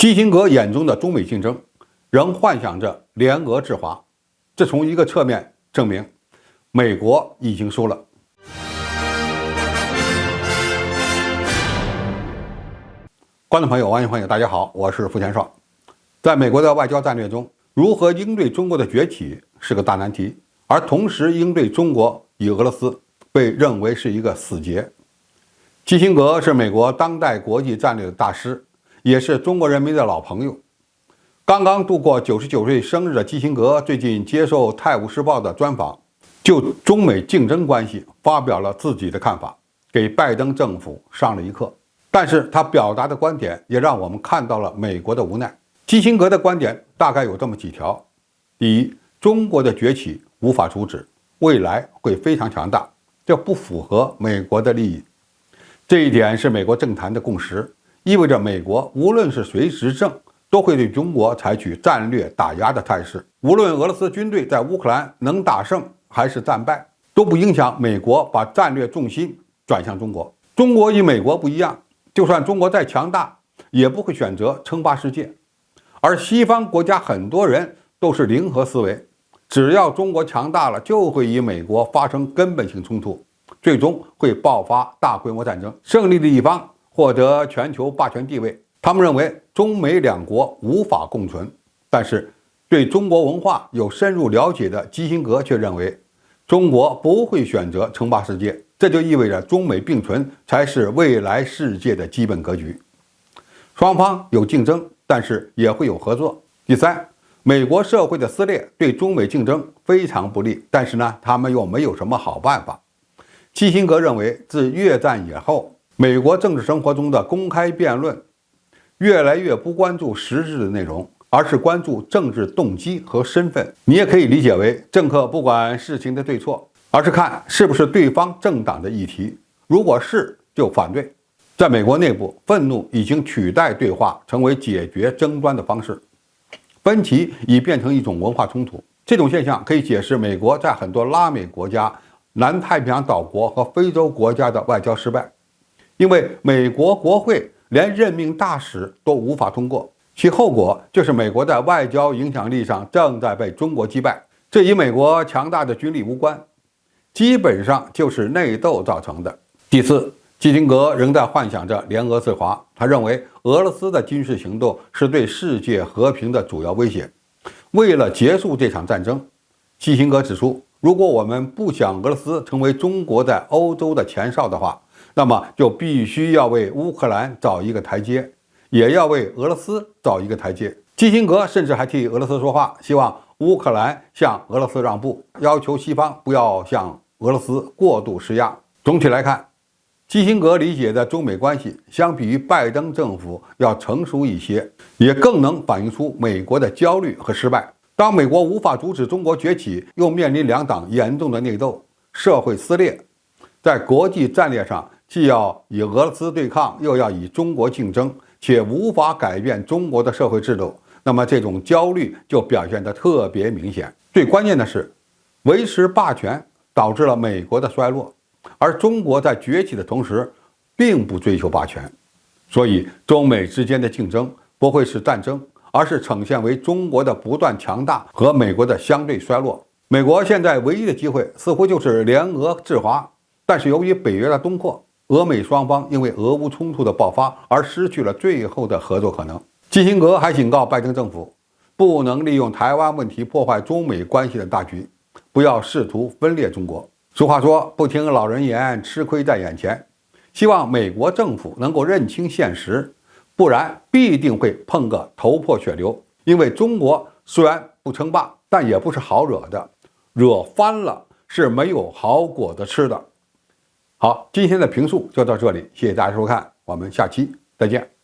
基辛格眼中的中美竞争，仍幻想着联俄制华，这从一个侧面证明，美国已经输了。观众朋友、网友朋友，大家好，我是付全少。在美国的外交战略中，如何应对中国的崛起是个大难题，而同时应对中国与俄罗斯被认为是一个死结。基辛格是美国当代国际战略的大师，也是中国人民的老朋友。刚刚度过99岁生日的基辛格最近接受《泰晤士报》的专访，就中美竞争关系发表了自己的看法，给拜登政府上了一课。但是他表达的观点也让我们看到了美国的无奈。基辛格的观点大概有这么几条：第一，中国的崛起无法阻止，未来会非常强大，这不符合美国的利益。这一点是美国政坛的共识，意味着美国无论是谁执政，都会对中国采取战略打压的态势。无论俄罗斯军队在乌克兰能打胜还是战败，都不影响美国把战略重心转向中国。中国与美国不一样，就算中国再强大，也不会选择称霸世界。而西方国家很多人都是零和思维，只要中国强大了，就会与美国发生根本性冲突，最终会爆发大规模战争，胜利的一方获得全球霸权地位。他们认为中美两国无法共存，但是对中国文化有深入了解的基辛格却认为，中国不会选择称霸世界，这就意味着中美并存才是未来世界的基本格局。双方有竞争，但是也会有合作。第三，美国社会的撕裂对中美竞争非常不利，但是呢，他们又没有什么好办法。基辛格认为，自越战以后，美国政治生活中的公开辩论越来越不关注实质的内容，而是关注政治动机和身份。你也可以理解为，政客不管事情的对错，而是看是不是对方政党的议题，如果是就反对。在美国内部，愤怒已经取代对话成为解决争端的方式，分歧已变成一种文化冲突。这种现象可以解释美国在很多拉美国家、南太平洋岛国和非洲国家的外交失败，因为美国国会连任命大使都无法通过，其后果就是美国在外交影响力上正在被中国击败。这与美国强大的军力无关，基本上就是内斗造成的。第四，基辛格仍在幻想着联俄制华，他认为俄罗斯的军事行动是对世界和平的主要威胁。为了结束这场战争，基辛格指出，如果我们不想俄罗斯成为中国在欧洲的前哨的话，那么就必须要为乌克兰找一个台阶，也要为俄罗斯找一个台阶。基辛格甚至还替俄罗斯说话，希望乌克兰向俄罗斯让步，要求西方不要向俄罗斯过度施压。总体来看，基辛格理解的中美关系相比于拜登政府要成熟一些，也更能反映出美国的焦虑和失败。当美国无法阻止中国崛起，又面临两党严重的内斗、社会撕裂，在国际战略上既要与俄罗斯对抗，又要与中国竞争，且无法改变中国的社会制度，那么这种焦虑就表现得特别明显。最关键的是，维持霸权导致了美国的衰落，而中国在崛起的同时并不追求霸权，所以中美之间的竞争不会是战争，而是呈现为中国的不断强大和美国的相对衰落。美国现在唯一的机会似乎就是联俄制华，但是由于北约的东扩，俄美双方因为俄乌冲突的爆发而失去了最后的合作可能。基辛格还警告拜登政府，不能利用台湾问题破坏中美关系的大局，不要试图分裂中国。俗话说，不听老人言，吃亏在眼前。希望美国政府能够认清现实，不然必定会碰个头破血流。因为中国虽然不称霸，但也不是好惹的，惹翻了是没有好果子吃的。好，今天的评述就到这里，谢谢大家收看，我们下期再见。